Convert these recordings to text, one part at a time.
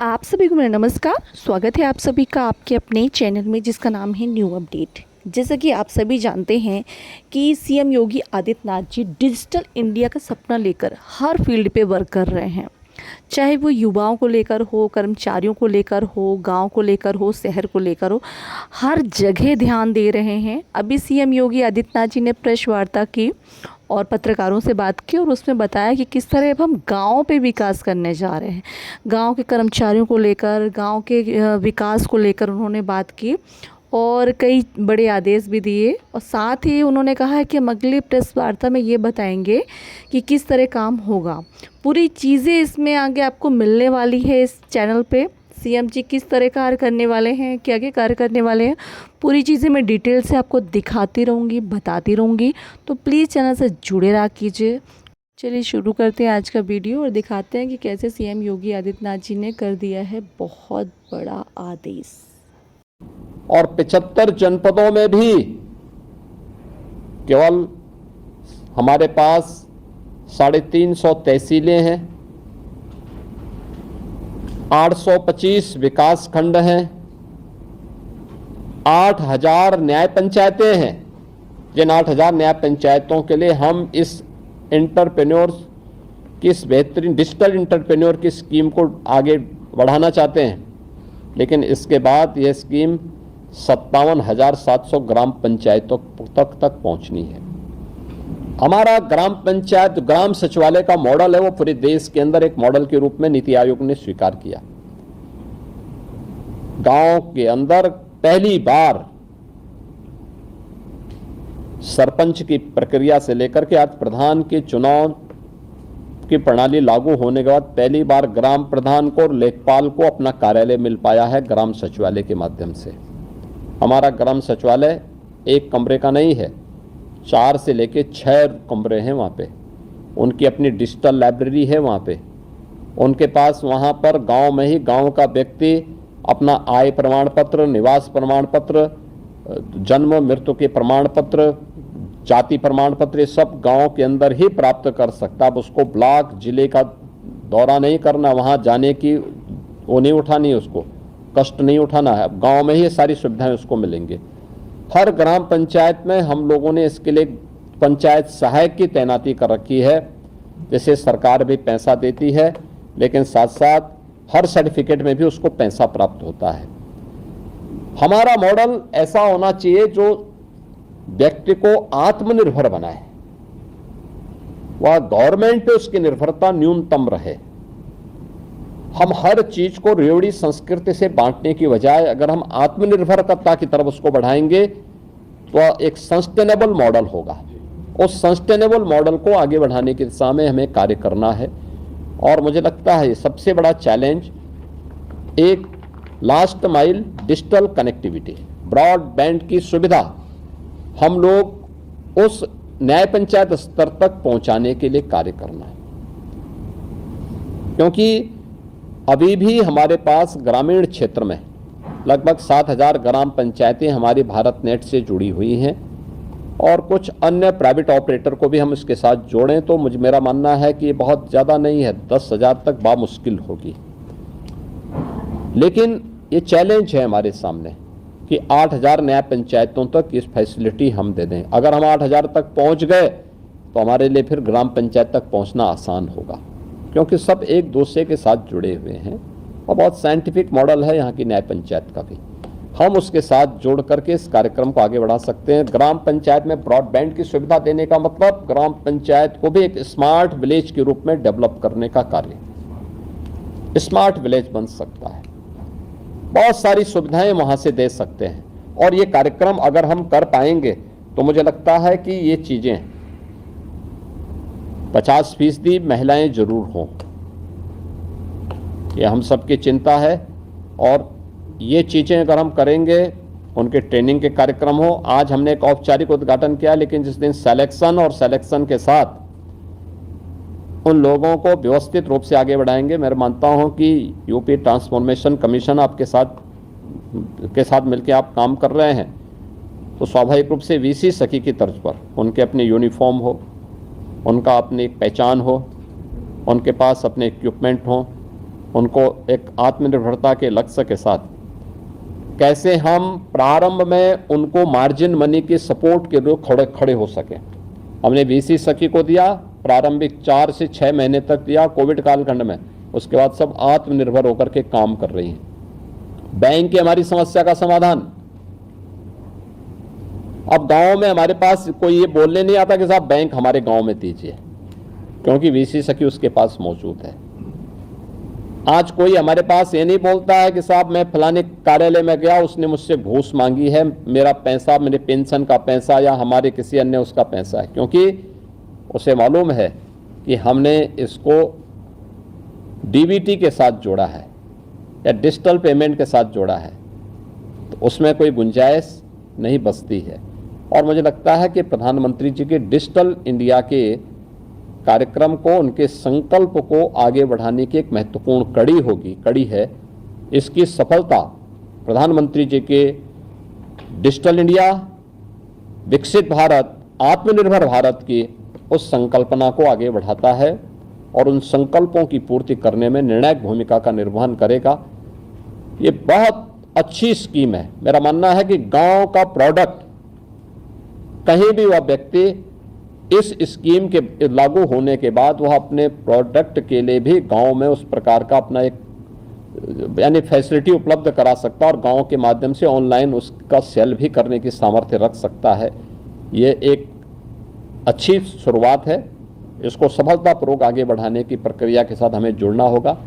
आप सभी को मेरा नमस्कार। स्वागत है आप सभी का आपके अपने चैनल में जिसका नाम है न्यू अपडेट। जैसा कि आप सभी जानते हैं कि CM Yogi Adityanath ji digital India का सपना लेकर हर फील्ड पे वर्क कर रहे हैं, चाहे वो युवाओं को लेकर हो, कर्मचारियों को लेकर हो, गांव को लेकर हो, शहर को लेकर हो, हर जगह ध्यान दे रहे हैं। अभी सीएम योगी आदित्यनाथ जी ने प्रेस वार्ता की और पत्रकारों से बात की और उसमें बताया कि किस तरह अब हम गाँव पे विकास करने जा रहे हैं। गांव के कर्मचारियों को लेकर, गांव के विकास को लेकर उन्होंने बात की और कई बड़े आदेश भी दिए। और साथ ही उन्होंने कहा है कि हम अगली प्रेस वार्ता में ये बताएंगे कि किस तरह काम होगा। पूरी चीज़ें इसमें आगे आपको मिलने वाली है। इस चैनल पे सीएम जी किस तरह कार्य करने वाले हैं, क्या क्या कार्य करने वाले हैं, पूरी चीज़ें मैं डिटेल से आपको दिखाती रहूँगी, बताती रहूँगी। तो प्लीज़ चैनल से जुड़े रहा कीजिए। चलिए शुरू करते हैं आज का वीडियो और दिखाते हैं कि कैसे सीएम योगी आदित्यनाथ जी ने कर दिया है बहुत बड़ा आदेश। और 75 जनपदों में भी केवल हमारे पास 350 तहसीलें हैं, 825 विकास खंड हैं, 8000 न्याय पंचायतें हैं। जिन 8000 न्याय पंचायतों के लिए हम इस एंटरप्रेन्योर्स की, इस बेहतरीन डिजिटल एंटरप्रेन्योर की स्कीम को आगे बढ़ाना चाहते हैं। लेकिन इसके बाद यह स्कीम 57,700 ग्राम पंचायतों तक पहुंचनी है। हमारा ग्राम पंचायत ग्राम सचिवालय का मॉडल है, वो पूरे देश के अंदर एक मॉडल के रूप में नीति आयोग ने स्वीकार किया। गांव के अंदर पहली बार सरपंच की प्रक्रिया से लेकर के आज प्रधान के चुनाव की प्रणाली लागू होने के बाद पहली बार ग्राम प्रधान को और लेखपाल को अपना कार्यालय मिल पाया है ग्राम सचिवालय के माध्यम से। हमारा ग्राम सचिवालय एक कमरे का नहीं है, 4 से लेकर 6 कमरे हैं वहाँ पे। उनकी अपनी डिजिटल लाइब्रेरी है वहाँ पे। उनके पास वहाँ पर गांव में ही गांव का व्यक्ति अपना आय प्रमाण पत्र, निवास प्रमाण पत्र, जन्म मृत्यु के प्रमाण पत्र, जाति प्रमाण पत्र, ये सब गांव के अंदर ही प्राप्त कर सकता। अब उसको ब्लॉक जिले का दौरा नहीं करना, वहाँ जाने की वो नहीं उठानी है, उसको कष्ट नहीं उठाना है। अब गांव में ही सारी सुविधाएं उसको मिलेंगी। हर ग्राम पंचायत में हम लोगों ने इसके लिए पंचायत सहायक की तैनाती कर रखी है। जैसे सरकार भी पैसा देती है, लेकिन साथ साथ हर सर्टिफिकेट में भी उसको पैसा प्राप्त होता है। हमारा मॉडल ऐसा होना चाहिए जो व्यक्ति को आत्मनिर्भर बनाए, वह गवर्नमेंट पे उसकी निर्भरता न्यूनतम रहे। हम हर चीज को रेवड़ी संस्कृति से बांटने की बजाय अगर हम आत्मनिर्भरता की तरफ उसको बढ़ाएंगे तो एक सस्टेनेबल मॉडल होगा। उस सस्टेनेबल मॉडल को आगे बढ़ाने की दिशा में हमें कार्य करना है। और मुझे लगता है सबसे बड़ा चैलेंज एक last mile digital connectivity, broadband की सुविधा हम लोग उस न्याय पंचायत स्तर तक पहुंचाने के लिए कार्य करना है। क्योंकि अभी भी हमारे पास ग्रामीण क्षेत्र में लगभग 7,000 ग्राम पंचायतें हमारी भारत नेट से जुड़ी हुई हैं और कुछ अन्य प्राइवेट ऑपरेटर को भी हम इसके साथ जोड़ें तो मेरा मानना है कि ये बहुत ज़्यादा नहीं है, 10,000 तक बामुश्किल होगी। लेकिन ये चैलेंज है हमारे सामने कि 8,000 न्याय पंचायतों तक इस फैसिलिटी हम दे दें। अगर हम 8,000 तक पहुंच गए तो हमारे लिए फिर ग्राम पंचायत तक पहुंचना आसान होगा, क्योंकि सब एक दूसरे के साथ जुड़े हुए हैं और बहुत साइंटिफिक मॉडल है यहाँ की न्याय पंचायत का भी। हम उसके साथ जोड़ करके इस कार्यक्रम को आगे बढ़ा सकते हैं। ग्राम पंचायत में ब्रॉडबैंड की सुविधा देने का मतलब ग्राम पंचायत को भी एक स्मार्ट विलेज के रूप में डेवलप करने का कार्य, स्मार्ट विलेज बन सकता है। बहुत सारी सुविधाएं वहां से दे सकते हैं और ये कार्यक्रम अगर हम कर पाएंगे तो मुझे लगता है कि ये चीजें 50% महिलाएं जरूर हों, ये हम सबकी चिंता है। और ये चीज़ें अगर हम करेंगे, उनके ट्रेनिंग के कार्यक्रम हो। आज हमने एक औपचारिक उद्घाटन किया, लेकिन जिस दिन सिलेक्शन के साथ उन लोगों को व्यवस्थित रूप से आगे बढ़ाएंगे। मैं मानता हूं कि यूपी ट्रांसफॉर्मेशन कमीशन आपके साथ मिलकर आप काम कर रहे हैं, तो स्वाभाविक रूप से वीसी सखी की तर्ज पर उनके अपने यूनिफॉर्म हो, उनका अपनी एक पहचान हो, उनके पास अपने इक्विपमेंट हों, उनको एक आत्मनिर्भरता के लक्ष्य के साथ कैसे हम प्रारंभ में उनको मार्जिन मनी की सपोर्ट के लिए खड़े हो सके। हमने वीसी सखी को दिया, प्रारंभिक 4 से 6 महीने तक दिया कोविड कालखंड में, उसके बाद सब आत्मनिर्भर होकर के काम कर रही हैं। बैंक की हमारी समस्या का समाधान, अब गांव में हमारे पास कोई ये बोलने नहीं आता कि साहब बैंक हमारे गांव में दीजिए, क्योंकि वीसी सखी उसके पास मौजूद है। आज कोई हमारे पास ये नहीं बोलता है कि साहब मैं फलाने कार्यालय में गया, उसने मुझसे घूस मांगी है, मेरा पैसा, मेरे पेंशन का पैसा या हमारे किसी अन्य उसका पैसा है, क्योंकि उसे मालूम है कि हमने इसको डीबीटी के साथ जोड़ा है या डिजिटल पेमेंट के साथ जोड़ा है, तो उसमें कोई गुंजाइश नहीं बचती है। और मुझे लगता है कि प्रधानमंत्री जी के डिजिटल इंडिया के कार्यक्रम को, उनके संकल्प को आगे बढ़ाने की एक महत्वपूर्ण कड़ी है। इसकी सफलता प्रधानमंत्री जी के डिजिटल इंडिया, विकसित भारत, आत्मनिर्भर भारत की उस संकल्पना को आगे बढ़ाता है और उन संकल्पों की पूर्ति करने में निर्णायक भूमिका का निर्वहन करेगा। ये बहुत अच्छी स्कीम है। मेरा मानना है कि गांव का प्रोडक्ट, कहीं भी वह व्यक्ति इस स्कीम के लागू होने के बाद वह अपने प्रोडक्ट के लिए भी गांव में उस प्रकार का अपना एक यानी फैसिलिटी उपलब्ध करा सकता है और गांव के माध्यम से ऑनलाइन उसका सेल भी करने की सामर्थ्य रख सकता है। ये एक अच्छी शुरुआत है। इसको सफलतापूर्वक आगे बढ़ाने की प्रक्रिया के साथ हमें जुड़ना होगा।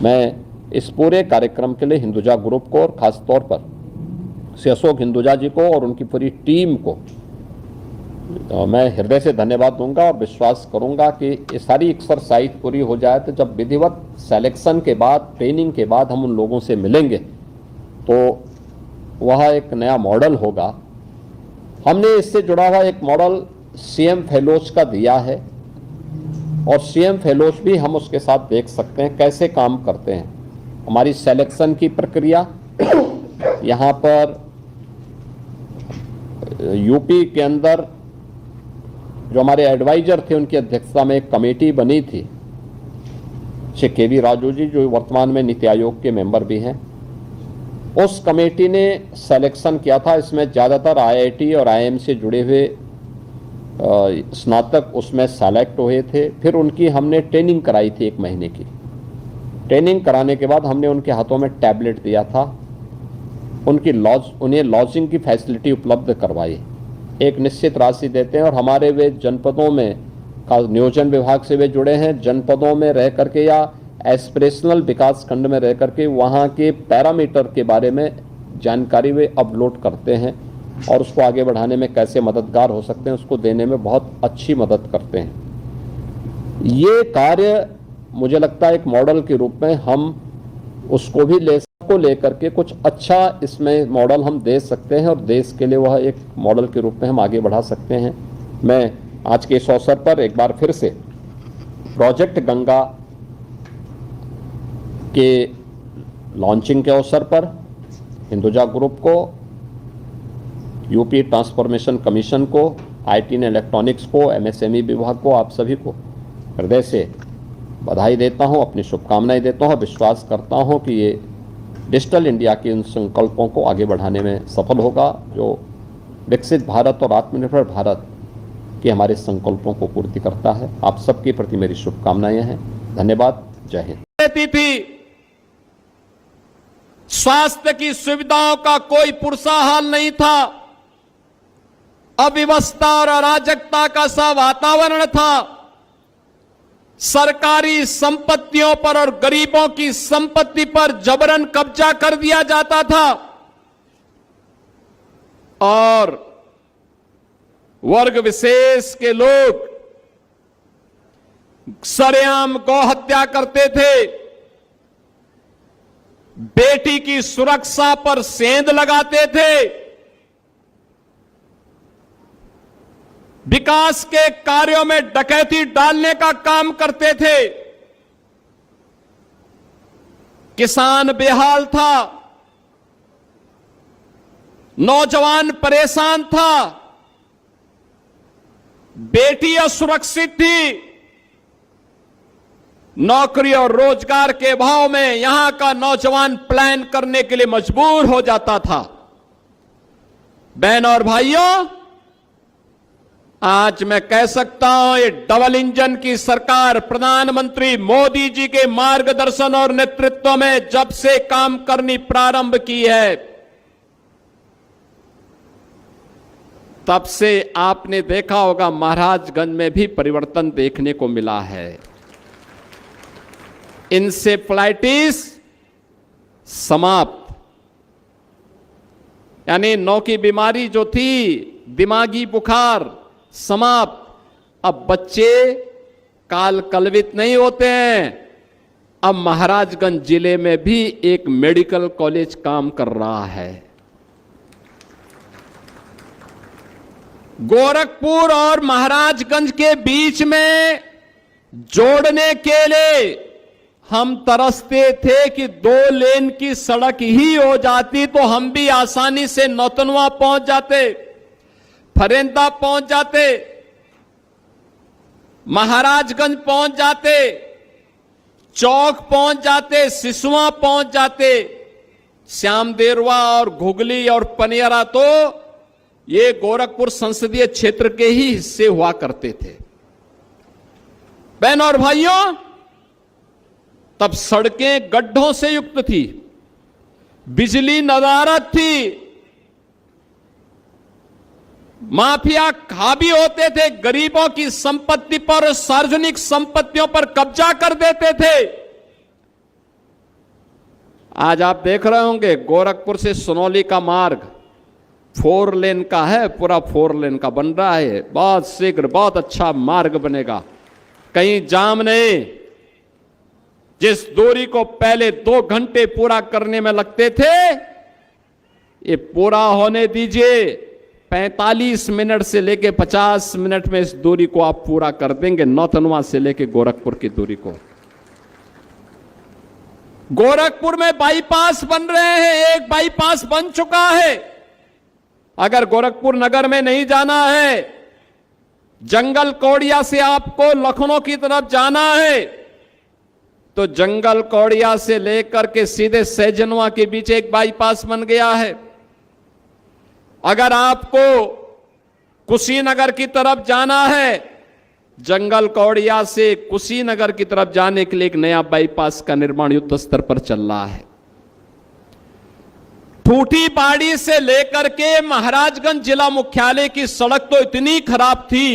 मैं इस पूरे कार्यक्रम के लिए हिंदुजा ग्रुप को और ख़ास तौर पर श्री अशोक हिंदुजा जी को और उनकी पूरी टीम को मैं हृदय से धन्यवाद दूंगा और विश्वास करूंगा कि ये सारी एक्सरसाइज पूरी हो जाए तो जब विधिवत सिलेक्शन के बाद, ट्रेनिंग के बाद हम उन लोगों से मिलेंगे तो वह एक नया मॉडल होगा। हमने इससे जुड़ा हुआ एक मॉडल सीएम फेलोज का दिया है और सीएम फेलोज भी हम उसके साथ देख सकते हैं कैसे काम करते हैं। हमारी सिलेक्शन की प्रक्रिया, यहाँ पर यूपी के अंदर जो हमारे एडवाइजर थे उनकी अध्यक्षता में एक कमेटी बनी थी, श्री केवी राजू जी जो वर्तमान में नीति आयोग के मेंबर भी हैं। उस कमेटी ने सिलेक्शन किया था। इसमें ज़्यादातर आईआईटी और आईआईएम से जुड़े हुए स्नातक उसमें सेलेक्ट हुए थे। फिर उनकी हमने ट्रेनिंग कराई थी, 1 महीने की ट्रेनिंग कराने के बाद हमने उनके हाथों में टैबलेट दिया था, उन्हें लॉजिंग की फैसिलिटी उपलब्ध करवाई। एक निश्चित राशि देते हैं और हमारे वे जनपदों में नियोजन विभाग से वे जुड़े हैं, जनपदों में रह करके या एस्पिरेशनल विकास खंड में रह करके वहाँ के पैरामीटर के बारे में जानकारी वे अपलोड करते हैं और उसको आगे बढ़ाने में कैसे मददगार हो सकते हैं उसको देने में बहुत अच्छी मदद करते हैं। ये कार्य मुझे लगता है एक मॉडल के रूप में हम उसको भी लेकर के कुछ अच्छा इसमें मॉडल हम दे सकते हैं और देश के लिए वह एक मॉडल के रूप में हम आगे बढ़ा सकते हैं। मैं आज के इस अवसर पर एक बार फिर से प्रोजेक्ट गंगा के लॉन्चिंग के अवसर पर हिंदुजा ग्रुप को, यूपी ट्रांसफॉर्मेशन कमीशन को, आईटी एंड इलेक्ट्रॉनिक्स को, एमएसएमई विभाग को, आप सभी को हृदय से बधाई देता हूं, अपनी शुभकामनाएं देता हूं। विश्वास करता हूं कि ये डिजिटल इंडिया के उन संकल्पों को आगे बढ़ाने में सफल होगा जो विकसित भारत और आत्मनिर्भर भारत के हमारे संकल्पों को पूर्ति करता है। आप सबके प्रति मेरी शुभकामनाएं हैं। धन्यवाद। जय हिंद। रहती थी, स्वास्थ्य की सुविधाओं का कोई पुरसाहाल नहीं था, अव्यवस्था और अराजकता का सा वातावरण था। सरकारी संपत्तियों पर और गरीबों की संपत्ति पर जबरन कब्जा कर दिया जाता था और वर्ग विशेष के लोग सरेआम गौ हत्या करते थे, बेटी की सुरक्षा पर सेंध लगाते थे, विकास के कार्यों में डकैती डालने का काम करते थे। किसान बेहाल था, नौजवान परेशान था, बेटी असुरक्षित थी, नौकरी और रोजगार के अभाव में यहां का नौजवान प्लान करने के लिए मजबूर हो जाता था। बहनों और भाइयों, आज मैं कह सकता हूं ये डबल इंजन की सरकार प्रधानमंत्री मोदी जी के मार्गदर्शन और नेतृत्व में जब से काम करनी प्रारंभ की है, तब से आपने देखा होगा महाराजगंज में भी परिवर्तन देखने को मिला है। इंसेफ्लाइटिस समाप्त, यानी नौ की बीमारी जो थी, दिमागी बुखार समाप्त। अब बच्चे काल कलवित नहीं होते हैं। अब महाराजगंज जिले में भी एक मेडिकल कॉलेज काम कर रहा है। गोरखपुर और महाराजगंज के बीच में जोड़ने के लिए हम तरसते थे कि 2 लेन की सड़क ही हो जाती तो हम भी आसानी से नौतनवा पहुंच जाते, फरेंदा पहुंच जाते, महाराजगंज पहुंच जाते, चौक पहुंच जाते, सिसवा पहुंच जाते। श्याम देरवा और घुगली और पनियरा तो ये गोरखपुर संसदीय क्षेत्र के ही हिस्से हुआ करते थे। बहनों और भाइयों, तब सड़कें गड्ढों से युक्त थी, बिजली नदारत थी, माफिया हावी होते थे, गरीबों की संपत्ति पर, सार्वजनिक संपत्तियों पर कब्जा कर देते थे। आज आप देख रहे होंगे गोरखपुर से सोनौली का मार्ग 4 लेन का है, पूरा 4 लेन का बन रहा है। बहुत शीघ्र बहुत अच्छा मार्ग बनेगा, कहीं जाम नहीं। जिस दूरी को पहले 2 घंटे पूरा करने में लगते थे, ये पूरा होने दीजिए, 45 मिनट से लेके 50 मिनट में इस दूरी को आप पूरा कर देंगे, नौतनवा से लेके गोरखपुर की दूरी को। गोरखपुर में बाईपास बन रहे हैं, एक बाईपास बन चुका है। अगर गोरखपुर नगर में नहीं जाना है, जंगल कौड़िया से आपको लखनऊ की तरफ जाना है, तो जंगल कौड़िया से लेकर के सीधे सैजनवा के बीच एक बाईपास बन गया है। अगर आपको कुशीनगर की तरफ जाना है, जंगल कौड़िया से कुशीनगर की तरफ जाने के लिए एक नया बाईपास का निर्माण युद्ध स्तर पर चल रहा है। ठूठी पहाड़ी से लेकर के महाराजगंज जिला मुख्यालय की सड़क तो इतनी खराब थी